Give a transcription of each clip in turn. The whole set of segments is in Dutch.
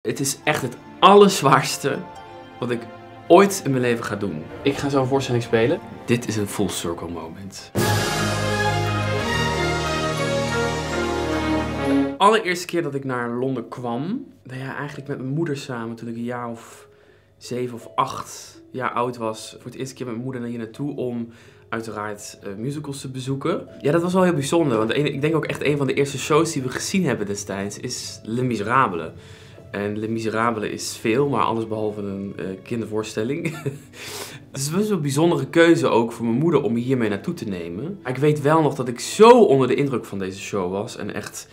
Het is echt het allerzwaarste wat ik ooit in mijn leven ga doen. Ik ga zo'n voorstelling spelen. Dit is een full circle moment. Allereerste keer dat ik naar Londen kwam, nou ja, eigenlijk met mijn moeder samen toen ik een jaar of 7 of 8 jaar oud was. Voor het eerste keer met mijn moeder naar hier naartoe om uiteraard musicals te bezoeken. Ja, dat was wel heel bijzonder, want ik denk ook echt een van de eerste shows die we gezien hebben destijds is Les Miserables. En Les Miserables is veel, maar alles behalve een kindervoorstelling. Dus het was een bijzondere keuze ook voor mijn moeder om me hiermee naartoe te nemen. Maar ik weet wel nog dat ik zo onder de indruk van deze show was en echt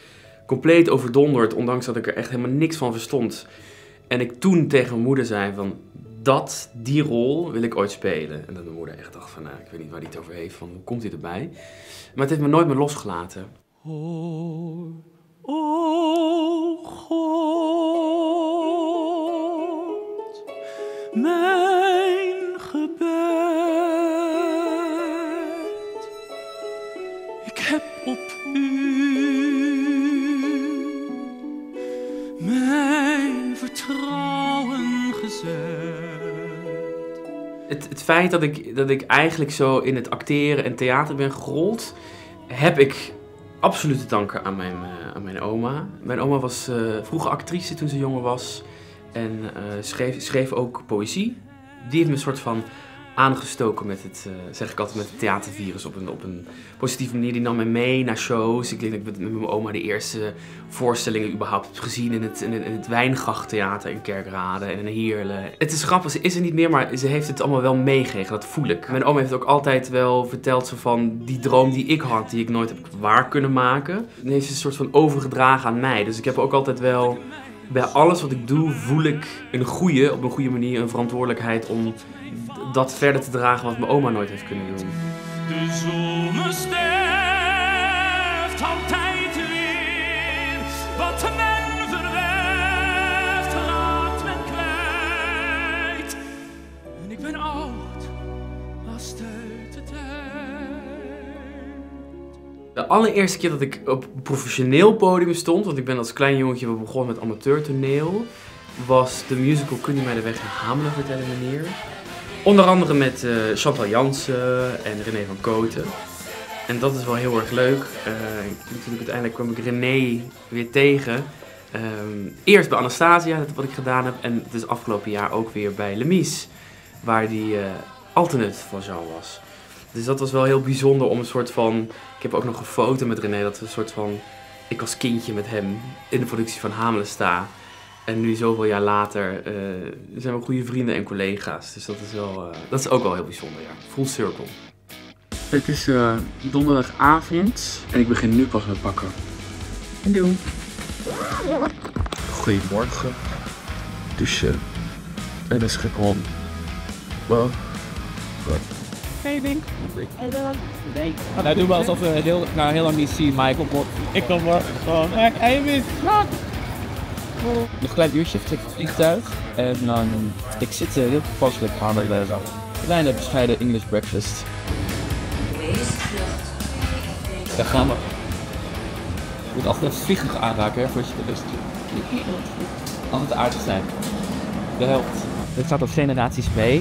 compleet overdonderd, ondanks dat ik er echt helemaal niks van verstond. En ik toen tegen mijn moeder zei van, die rol wil ik ooit spelen. En dat mijn moeder echt dacht van, nou, ik weet niet waar hij het over heeft, van hoe komt hij erbij? Maar het heeft me nooit meer losgelaten. Hoor, o God, mijn gebed. Ik heb op u mijn vertrouwen gezet. Het feit dat ik eigenlijk zo in het acteren en theater ben gerold, heb ik absoluut te danken aan mijn oma. Mijn oma was vroeger actrice toen ze jonger was en schreef ook poëzie. Die heeft me een soort van aangestoken met het, zeg ik altijd, met het theatervirus op een positieve manier. Die nam me mee naar shows. Ik denk dat ik met mijn oma de eerste voorstellingen überhaupt heb gezien in het Wijngrachttheater in Kerkrade en in Heerlen. Het is grappig, ze is er niet meer, maar ze heeft het allemaal wel meegekregen, dat voel ik. Mijn oma heeft ook altijd wel verteld van die droom die ik had, die ik nooit heb waar kunnen maken. Die heeft ze een soort van overgedragen aan mij. Dus ik heb ook altijd wel, bij alles wat ik doe, voel ik op een goede manier een verantwoordelijkheid om dat verder te dragen wat mijn oma nooit heeft kunnen doen. De zomer sterft altijd weer. Wat men verwerft, raakt men kwijt. En ik ben oud als uit de tijd. De allereerste keer dat ik op een professioneel podium stond, want ik ben als klein jongetje begonnen met amateurtoneel, was de musical Kun je mij de weg naar Hamelen vertellen, meneer? Onder andere met Chantal Jansen en René van Kooten. En dat is wel heel erg leuk. Uiteindelijk kwam ik René weer tegen. Eerst bij Anastasia, dat wat ik gedaan heb. En het is afgelopen jaar ook weer bij Lemies, waar die alternate van Jean was. Dus dat was wel heel bijzonder om een soort van... Ik heb ook nog een foto met René, dat we een soort van... Ik als kindje met hem in de productie van Hamelen sta. En nu zoveel jaar later zijn we goede vrienden en collega's. Dus dat is ook wel heel bijzonder, ja. Full circle. Het is donderdagavond en ik begin nu pas met pakken. En doen. Goedemorgen. Douchen. En een Schiphol. Wow. Baby. Nee. Nou, doen we alsof we heel lang niet zien, maar ik kom gewoon echt even. Nog een klein uurtje vertrek het vliegtuig. En dan, ik zit heel toepasselijk aan bij een kleine bescheiden English breakfast. Daar gaan we. Je moet altijd het vliegtuig aanraken, hè, voordat je de lust. Altijd aardig zijn. De helft. Dit staat op Generaties mee.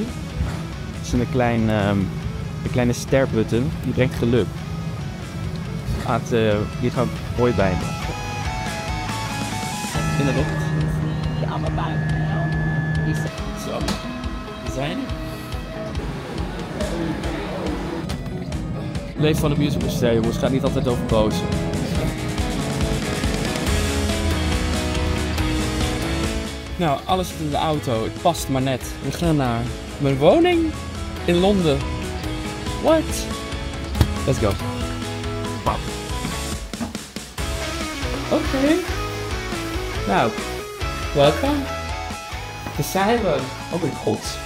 Het is een kleine ster-button, die brengt geluk. Hier gaat mooi bij me. In de lucht. Ja, maar buiten. Zo, we zijn er. Leef van de musical ster, jongens. Het gaat niet altijd over bozen. Nou, alles zit in de auto. Het past maar net. We gaan naar mijn woning in Londen. What? Let's go. Wow. Oké. Nou, welkom. Daar zijn we. Oh mijn god.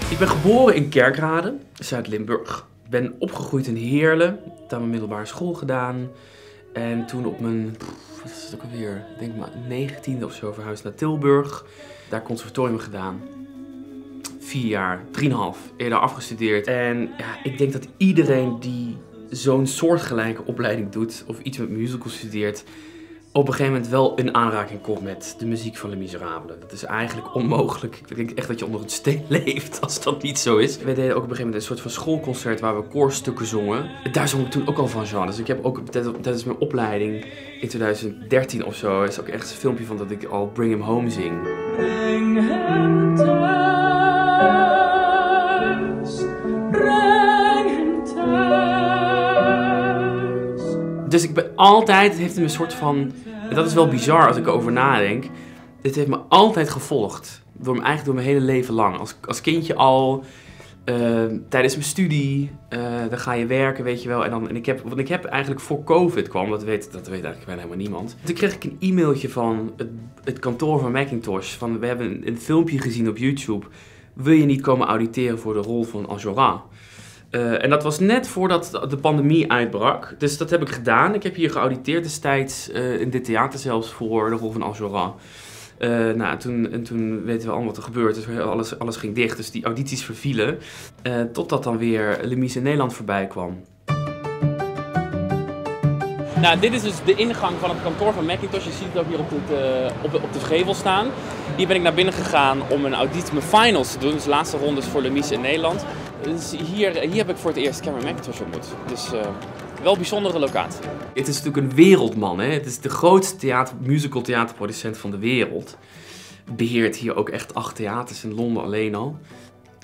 Ik ben geboren in Kerkrade, Zuid-Limburg. Ik ben opgegroeid in Heerlen, daar mijn middelbare school gedaan. En toen op mijn, wat is het ook alweer, ik denk maar 19e of zo verhuisd naar Tilburg. Daar conservatorium gedaan. 4 jaar, 3,5 eerder afgestudeerd. En ja, ik denk dat iedereen die zo'n soortgelijke opleiding doet, of iets met musical studeert, op een gegeven moment wel in aanraking komt met de muziek van Les Miserables. Dat is eigenlijk onmogelijk. Ik denk echt dat je onder een steen leeft als dat niet zo is. We deden ook op een gegeven moment een soort van schoolconcert waar we koorstukken zongen. Daar zong ik toen ook al van Jean. Dus ik heb ook tijdens mijn opleiding in 2013 of zo, is ook echt een filmpje van dat ik al Bring Him Home zing. Breng hem thuis, breng hem thuis. Dus ik ben altijd, het heeft me een soort van, en dat is wel bizar als ik erover nadenk, het heeft me altijd gevolgd. Eigenlijk door mijn hele leven lang. Als kindje al, tijdens mijn studie, dan ga je werken, weet je wel. En ik heb eigenlijk voor COVID kwam, dat weet eigenlijk bijna helemaal niemand. Toen kreeg ik een e-mailtje van het kantoor van Macintosh. Van, we hebben een filmpje gezien op YouTube. Wil je niet komen auditeren voor de rol van Enjolras? En dat was net voordat de pandemie uitbrak. Dus dat heb ik gedaan. Ik heb hier geauditeerd destijds, in dit theater zelfs, voor de rol van Enjolras. Toen weten we allemaal wat er gebeurt. Dus alles ging dicht, dus die audities vervielen. Totdat dan weer Les Mis in Nederland voorbij kwam. Nou, dit is dus de ingang van het kantoor van Macintosh. Je ziet het ook hier op de gevel staan. Hier ben ik naar binnen gegaan om mijn finals te doen. Dus de laatste rondes voor Les Mis in Nederland. Dus hier heb ik voor het eerst Cameron Mackintosh ontmoet. Dus wel een bijzondere locatie. Het is natuurlijk een wereldman. Hè? Het is de grootste musical theaterproducent van de wereld. Beheert hier ook echt 8 theaters in Londen alleen al.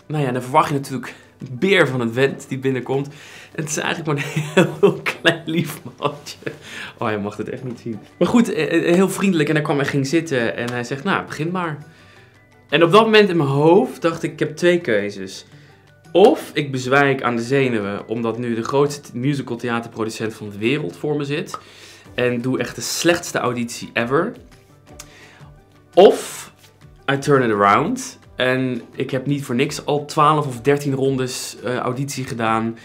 Nou ja, dan verwacht je natuurlijk een beer van het vent die binnenkomt. En het is eigenlijk maar een heel klein lief mannetje. Oh, je mag het echt niet zien. Maar goed, heel vriendelijk. En hij kwam en ging zitten en hij zegt, nou, begin maar. En op dat moment in mijn hoofd dacht ik heb 2 keuzes. Of ik bezwijk aan de zenuwen, omdat nu de grootste musical theaterproducent van de wereld voor me zit. En doe echt de slechtste auditie ever. Of I turn it around. En ik heb niet voor niks al 12 of 13 rondes auditie gedaan.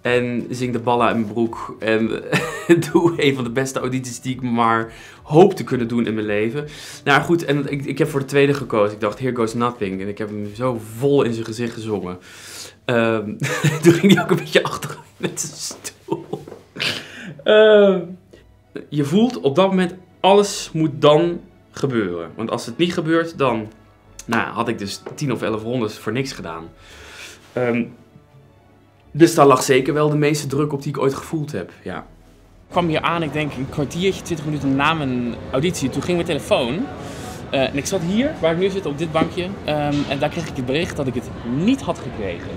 En zing de ballen in mijn broek. En doe een van de beste audities die ik maar hoop te kunnen doen in mijn leven. Nou goed, en ik heb voor de tweede gekozen. Ik dacht, here goes nothing. En ik heb hem zo vol in zijn gezicht gezongen. Toen ging hij ook een beetje achteruit met zijn stoel. Je voelt op dat moment, alles moet dan gebeuren. Want als het niet gebeurt, dan had ik dus 10 of 11 rondes voor niks gedaan. Dus daar lag zeker wel de meeste druk op die ik ooit gevoeld heb, ja. Ik kwam hier aan, ik denk een kwartiertje, 20 minuten na mijn auditie. Toen ging mijn telefoon. En ik zat hier, waar ik nu zit, op dit bankje. En daar kreeg ik het bericht dat ik het niet had gekregen.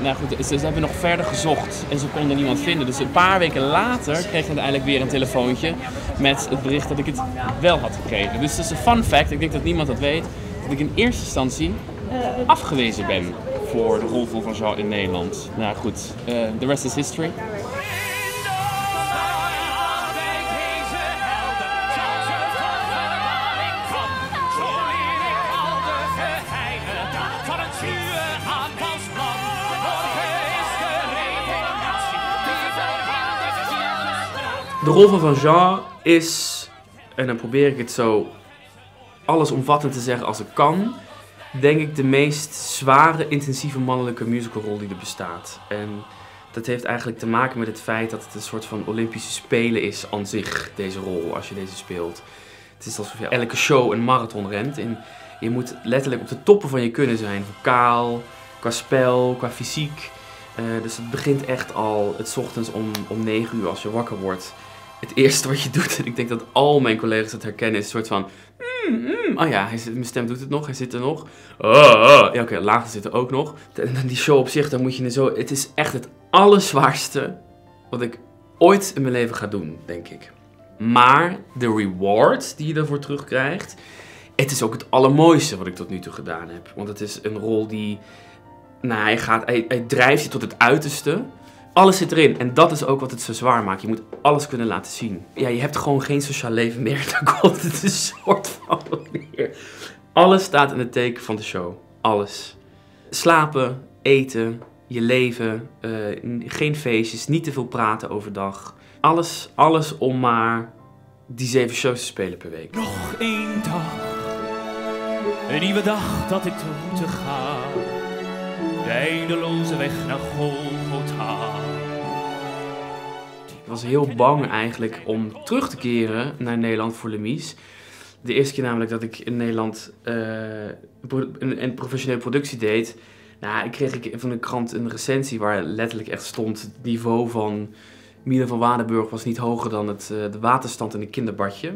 Nou goed, ze hebben nog verder gezocht en ze konden niemand vinden. Dus een paar weken later kreeg ik uiteindelijk weer een telefoontje met het bericht dat ik het wel had gekregen. Dus dat is een fun fact, ik denk dat niemand dat weet, dat ik in eerste instantie afgewezen ben voor de rol van Jean in Nederland. Nou goed, the rest is history. De rol van Jean is, en dan probeer ik het zo allesomvattend te zeggen als ik kan, denk ik de meest zware, intensieve mannelijke musicalrol die er bestaat. En dat heeft eigenlijk te maken met het feit dat het een soort van Olympische Spelen is aan zich, deze rol, als je deze speelt. Het is alsof je elke show een marathon rent en je moet letterlijk op de toppen van je kunnen zijn, vocaal, qua spel, qua fysiek. Dus het begint echt al het ochtends om 9 uur als je wakker wordt. Het eerste wat je doet, en ik denk dat al mijn collega's het herkennen, is een soort van oh ja, mijn stem doet het nog, hij zit er nog. Ja, oké, later zit er ook nog. En dan die show op zich, dan moet je zo. Het is echt het allerzwaarste wat ik ooit in mijn leven ga doen, denk ik. Maar de reward die je ervoor terugkrijgt, het is ook het allermooiste wat ik tot nu toe gedaan heb. Want het is een rol die, hij drijft je tot het uiterste. Alles zit erin en dat is ook wat het zo zwaar maakt. Je moet alles kunnen laten zien. Ja, je hebt gewoon geen sociaal leven meer. Daar komt het een soort van neer. Alles staat in het teken van de show. Alles. Slapen, eten, je leven, geen feestjes, niet te veel praten overdag. Alles om maar die 7 shows te spelen per week. Nog 1 dag, een nieuwe dag dat ik te moeten gaan. De eindeloze weg naar Golgotha. Die Ik was heel bang eigenlijk om terug te keren naar Nederland voor Le Mies. De eerste keer namelijk dat ik in Nederland een professionele productie deed. Nou, ik kreeg van de krant een recensie waar letterlijk echt stond: het niveau van Miele van Waardenburg was niet hoger dan de waterstand in een kinderbadje.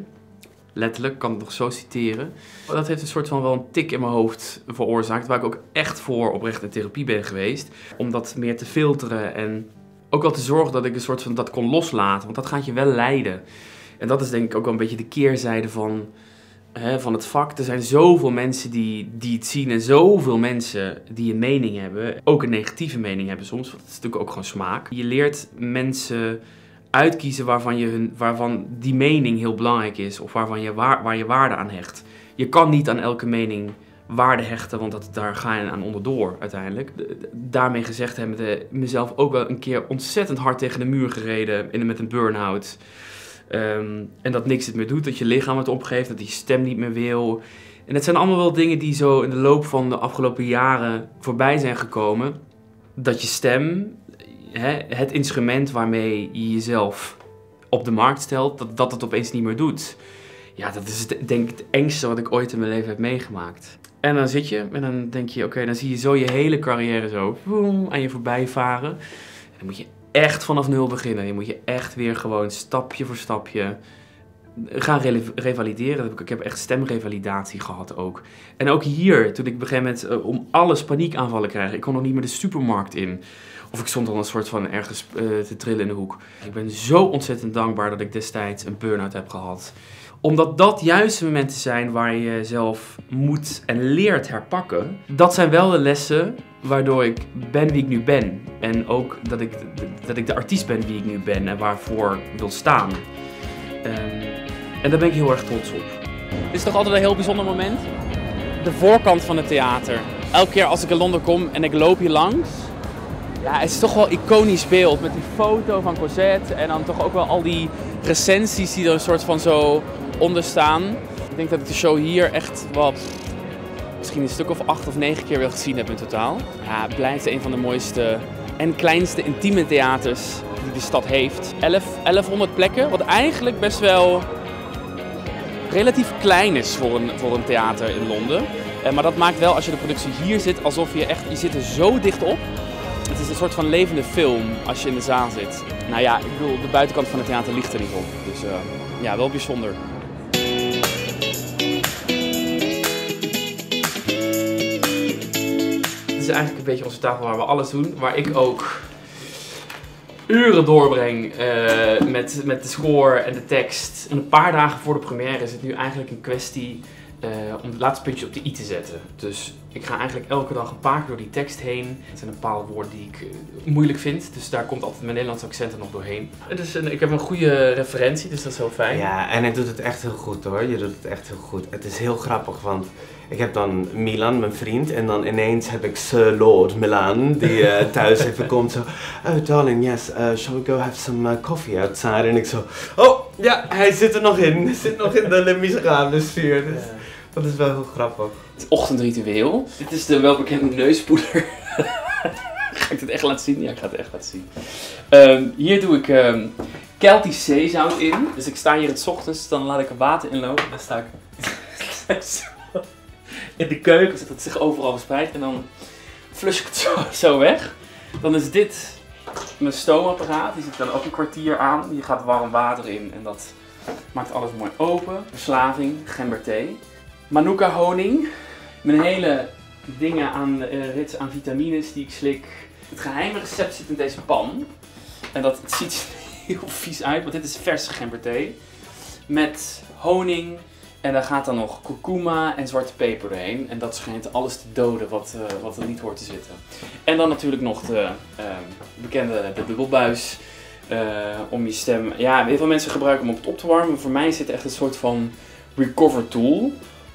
Letterlijk, kan het nog zo citeren. Dat heeft een soort van wel een tik in mijn hoofd veroorzaakt, waar ik ook echt voor oprecht in therapie ben geweest. Om dat meer te filteren en ook wel te zorgen dat ik een soort van dat kon loslaten, want dat gaat je wel leiden. En dat is denk ik ook wel een beetje de keerzijde van het vak. Er zijn zoveel mensen die het zien en zoveel mensen die een mening hebben. Ook een negatieve mening hebben soms, want dat is natuurlijk ook gewoon smaak. Je leert mensen uitkiezen waarvan die mening heel belangrijk is of waar je waarde aan hecht. Je kan niet aan elke mening waarde hechten, want daar ga je aan onderdoor uiteindelijk. Daarmee gezegd hebben mezelf ook wel een keer ontzettend hard tegen de muur gereden met een burn-out. En dat niks het meer doet, dat je lichaam het opgeeft, dat je stem niet meer wil. En dat zijn allemaal wel dingen die zo in de loop van de afgelopen jaren voorbij zijn gekomen. Dat je stem, het instrument waarmee je jezelf op de markt stelt, dat het opeens niet meer doet. Ja, dat is denk ik het engste wat ik ooit in mijn leven heb meegemaakt. En dan zit je en dan denk je, oké, dan zie je zo je hele carrière zo aan je voorbij varen. En dan moet je echt vanaf nul beginnen. Je moet je echt weer gewoon stapje voor stapje gaan revalideren. Ik heb echt stemrevalidatie gehad ook. En ook hier, toen ik op een gegeven moment om alles paniekaanvallen kreeg. Ik kon nog niet meer de supermarkt in. Of ik stond dan een soort van ergens te trillen in de hoek. Ik ben zo ontzettend dankbaar dat ik destijds een burn-out heb gehad. Omdat dat juist de momenten zijn waar je jezelf moet en leert herpakken. Dat zijn wel de lessen waardoor ik ben wie ik nu ben. En ook dat ik de artiest ben wie ik nu ben en waarvoor ik wil staan. En daar ben ik heel erg trots op. Dit is toch altijd een heel bijzonder moment? De voorkant van het theater. Elke keer als ik in Londen kom en ik loop hier langs. Ja, het is toch wel een iconisch beeld met die foto van Cosette en dan toch ook wel al die recensies die er een soort van zo onder staan. Ik denk dat ik de show hier echt misschien een stuk of 8 of 9 keer wel gezien heb in totaal. Ja, het blijft een van de mooiste en kleinste intieme theaters die de stad heeft. 1100 plekken, wat eigenlijk best wel relatief klein is voor een theater in Londen. Maar dat maakt wel, als je de productie hier zit, alsof je zit er zo dicht op. Het is een soort van levende film als je in de zaal zit. Nou ja, ik bedoel, de buitenkant van het theater ligt er niet op. Dus ja, wel bijzonder. Dit is eigenlijk een beetje onze tafel waar we alles doen. Waar ik ook uren doorbreng met de score en de tekst. En een paar dagen voor de première is het nu eigenlijk een kwestie om het laatste puntje op de i te zetten. Dus ik ga eigenlijk elke dag een paar keer door die tekst heen. Het zijn een paar woorden die ik moeilijk vind, dus daar komt altijd mijn Nederlandse accent er nog doorheen. Dus ik heb een goede referentie, dus dat is heel fijn. Ja, en hij doet het echt heel goed hoor. Je doet het echt heel goed. Het is heel grappig, want ik heb dan Milan, mijn vriend, en dan ineens heb ik Sir Lord Milan, die thuis even komt zo. Oh darling, yes, shall we go have some coffee outside? En ik zo, oh ja, hij zit er nog in. Hij zit nog in de Le Miserable sfeer. Dus dat is wel heel grappig. Het ochtendritueel. Dit is de welbekende neuspoeder. Ga ik het echt laten zien? Ja, ik ga het echt laten zien. Hier doe ik Keltisch zeezout in. Dus ik sta hier 's ochtends, dan laat ik er water inlopen. Dan sta ik in de keuken, zodat het zich overal verspreidt. En dan flush ik het zo weg. Dan is dit mijn stoomapparaat. Die zit dan ook een kwartier aan. Hier gaat warm water in en dat maakt alles mooi open. Verslaving, gemberthee. Manuka honing. Mijn hele dingen rits aan vitamines die ik slik. Het geheime recept zit in deze pan. En het ziet heel vies uit, want dit is verse gemberthee. Met honing. En daar gaat dan nog kurkuma en zwarte peper doorheen. En dat schijnt alles te doden wat er niet hoort te zitten. En dan natuurlijk nog de bekende bubbelbuis. Om je stem... Ja, heel veel mensen gebruiken hem om het op te warmen. Maar voor mij zit echt een soort van recover tool.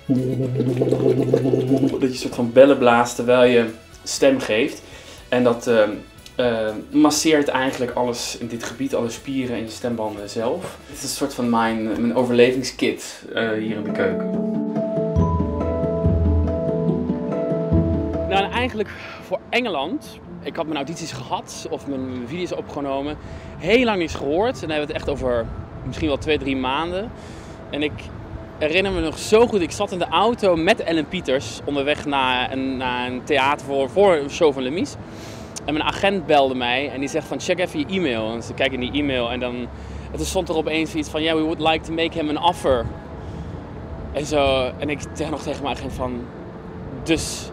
Dat je een soort van bellen blaast terwijl je stem geeft. En dat masseert eigenlijk alles in dit gebied, alle spieren en je stembanden zelf. Het is een soort van mijn overlevingskit hier in de keuken. Nou, en eigenlijk voor Engeland ik had mijn audities gehad of mijn video's opgenomen. Heel lang niets gehoord. En dan hebben we het echt over misschien wel 2-3 maanden. En ik herinner me nog zo goed. Ik zat in de auto met Ellen Pieters onderweg naar een theater voor een show van Lemies. En mijn agent belde mij en die zegt van check even je e-mail. En ze kijken in die e-mail en toen stond er opeens iets van yeah, we would like to make him an offer. En zo, en ik zeg nog tegen mijn agent van, dus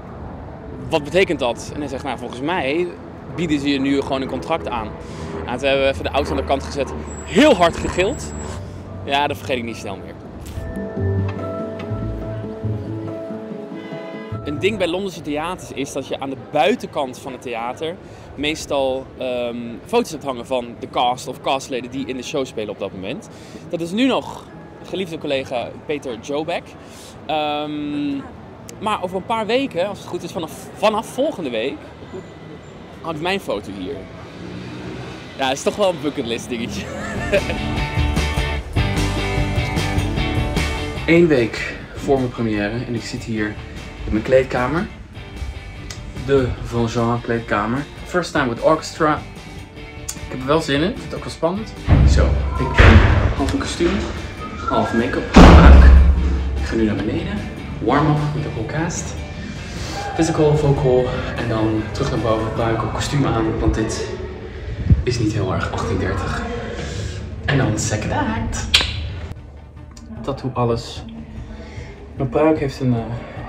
wat betekent dat? En hij zegt, nou volgens mij bieden ze je nu gewoon een contract aan. En toen hebben we even de auto aan de kant gezet, heel hard gegild. Ja, dat vergeet ik niet snel meer. Een ding bij Londense theaters is dat je aan de buitenkant van het theater meestal foto's hebt hangen van de cast of castleden die in de show spelen op dat moment. Dat is nu nog geliefde collega Peter Jobeck. Maar over een paar weken, als het goed is vanaf volgende week, hangt mijn foto hier. Ja, het is toch wel een bucketlist dingetje. 1 week voor mijn première en ik zit hier in mijn kleedkamer. De Van Jean kleedkamer. First time with orchestra. Ik heb er wel zin in, ik vind het ook wel spannend. Zo, ik ben half een kostuum, half make-up, buik. Ik ga nu naar beneden. Warm-up met de whole cast. Physical, vocal en dan terug naar boven, buik op kostuum aan, want dit is niet heel erg 1830. En dan second act. Tattoo alles. Mijn pruik heeft een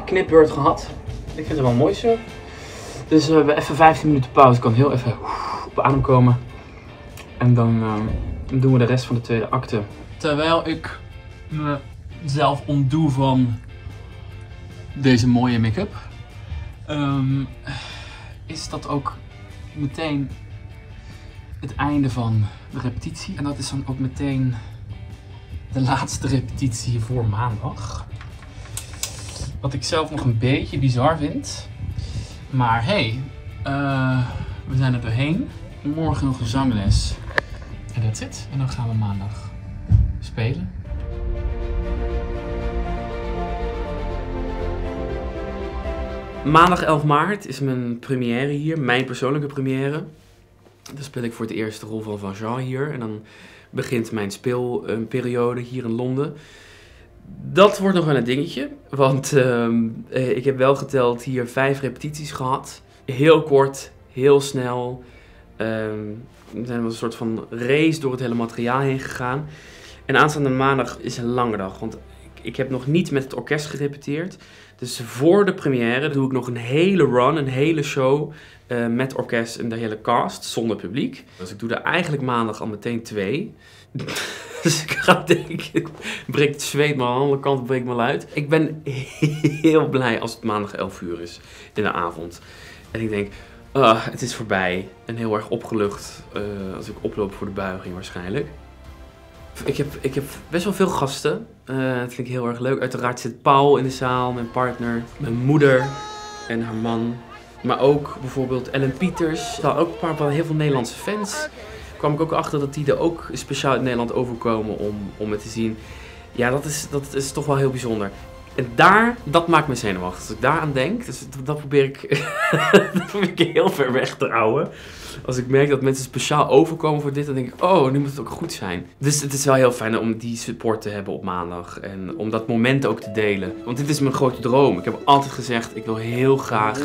knipbeurt gehad. Ik vind het wel mooi zo. Dus we hebben even 15 minuten pauze. Ik kan heel even op adem komen. En dan doen we de rest van de tweede acte. Terwijl ik mezelf ontdoe van deze mooie make-up, is dat ook meteen het einde van de repetitie. En dat is dan ook meteen de laatste repetitie voor maandag. Wat ik zelf nog een beetje bizar vind. Maar hey, we zijn er doorheen. Morgen nog een zangles. En that's it. En dan gaan we maandag spelen. Maandag 11 maart is mijn première hier. Mijn persoonlijke première. Dan speel ik voor het eerst de rol van Van Jean hier. En dan begint mijn speelperiode hier in Londen. Dat wordt nog wel een dingetje, want ik heb wel geteld hier 5 repetities gehad. Heel kort, heel snel. We zijn een soort van race door het hele materiaal heen gegaan. En aanstaande maandag is een lange dag, want ik heb nog niet met het orkest gerepeteerd. Dus voor de première doe ik nog een hele run, een hele show met orkest en de hele cast, zonder publiek. Dus ik doe er eigenlijk maandag al meteen 2. Dus ik ga denken, breekt het zweet me aan de andere kant, breekt me uit. Ik ben heel blij als het maandag 11 uur is in de avond. En ik denk, het is voorbij. En heel erg opgelucht als ik oploop voor de buiging waarschijnlijk. Ik heb best wel veel gasten. Dat vind ik heel erg leuk. Uiteraard zit Paul in de zaal, mijn partner, mijn moeder en haar man. Maar ook bijvoorbeeld Ellen Pieters. Er ook heel veel Nederlandse fans. Kwam ik ook achter dat die er ook speciaal uit Nederland overkomen om het te zien. Ja, dat is toch wel heel bijzonder. En dat maakt me zenuwachtig. Als ik daaraan denk, dus dat probeer ik heel ver weg te houden. Als ik merk dat mensen speciaal overkomen voor dit, dan denk ik, oh, nu moet het ook goed zijn. Dus het is wel heel fijn om die support te hebben op maandag. En om dat moment ook te delen. Want dit is mijn grote droom. Ik heb altijd gezegd, ik wil heel graag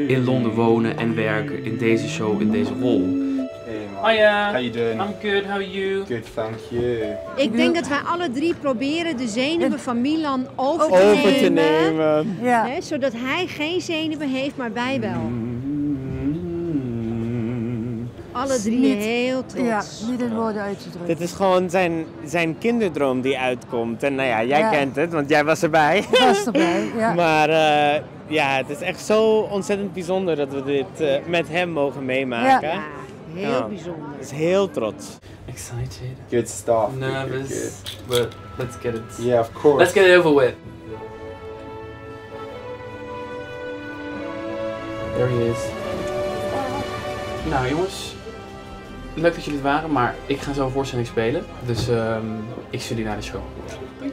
in Londen wonen en werken in deze show, in deze rol. Hiya, how you doing? I'm good, how are you? Good, thank you. Ik denk dat wij alle 3 proberen de zenuwen van Milan over te nemen. Ja. Hè, zodat hij geen zenuwen heeft, maar wij wel. Alle 3 heel trots. Ja, niet in woorden uit te drukken. Dit is gewoon zijn kinderdroom die uitkomt. En nou ja, jij kent het, want jij was erbij. Ik was erbij, ja. Maar ja, het is echt zo ontzettend bijzonder dat we dit met hem mogen meemaken. Ja, heel bijzonder. Ik is heel trots. Excited. Good stuff. Nervous, Good. but let's get it. Yeah, of course. Let's get it over with. There he is. Nou jongens, leuk dat jullie het waren, maar ik ga zo een voorstelling spelen. Dus ik zie jullie naar de show.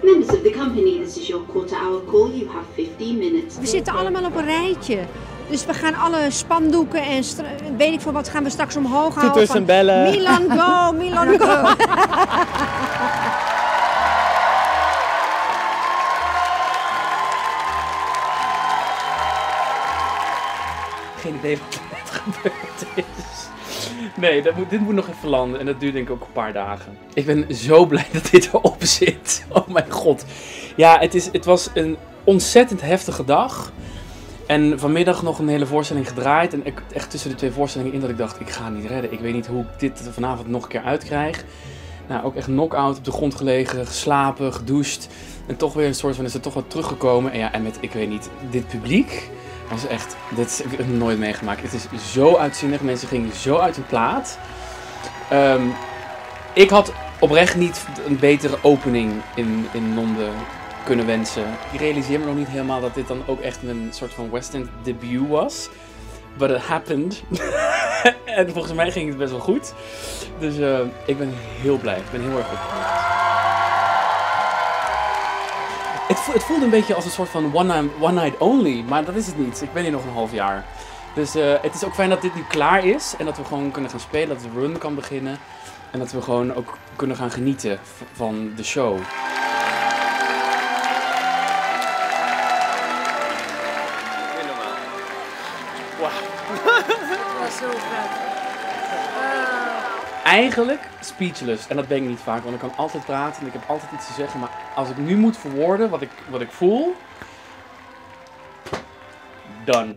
Members of the company, this is your quarter-hour call. You have 15 minutes. We zitten allemaal op een rijtje. Dus we gaan alle spandoeken en weet ik veel wat gaan we straks omhoog houden. Toeters en bellen. Milan go, Milan go. Geen idee wat er net gebeurd is. Nee, dit moet nog even landen en dat duurt denk ik ook een paar dagen. Ik ben zo blij dat dit erop zit. Oh mijn god. Ja, het was een ontzettend heftige dag. En vanmiddag nog een hele voorstelling gedraaid. En echt tussen de 2 voorstellingen in dat ik dacht, ik ga het niet redden. Ik weet niet hoe ik dit vanavond nog een keer uitkrijg. Nou, ook echt knock-out op de grond gelegen, geslapen, gedoucht. En toch weer een soort van, is er toch wat teruggekomen. En ja, en met, ik weet niet, dit publiek was echt, dit heb ik nog nooit meegemaakt. Het is zo uitzinnig, mensen gingen zo uit hun plaat. Ik had oprecht niet een betere opening in Londen kunnen wensen. Ik realiseer me nog niet helemaal dat dit dan ook echt een soort van West End debuut was. But it happened. En volgens mij ging het best wel goed. Dus ik ben heel blij. Ik ben heel erg opgelucht. Het voelde een beetje als een soort van one night only, maar dat is het niet. Ik ben hier nog een half jaar. Dus het is ook fijn dat dit nu klaar is en dat we gewoon kunnen gaan spelen, dat de run kan beginnen. En dat we gewoon ook kunnen gaan genieten van de show. Eigenlijk speechless. En dat ben ik niet vaak, want ik kan altijd praten en ik heb altijd iets te zeggen. Maar als ik nu moet verwoorden wat ik voel, done.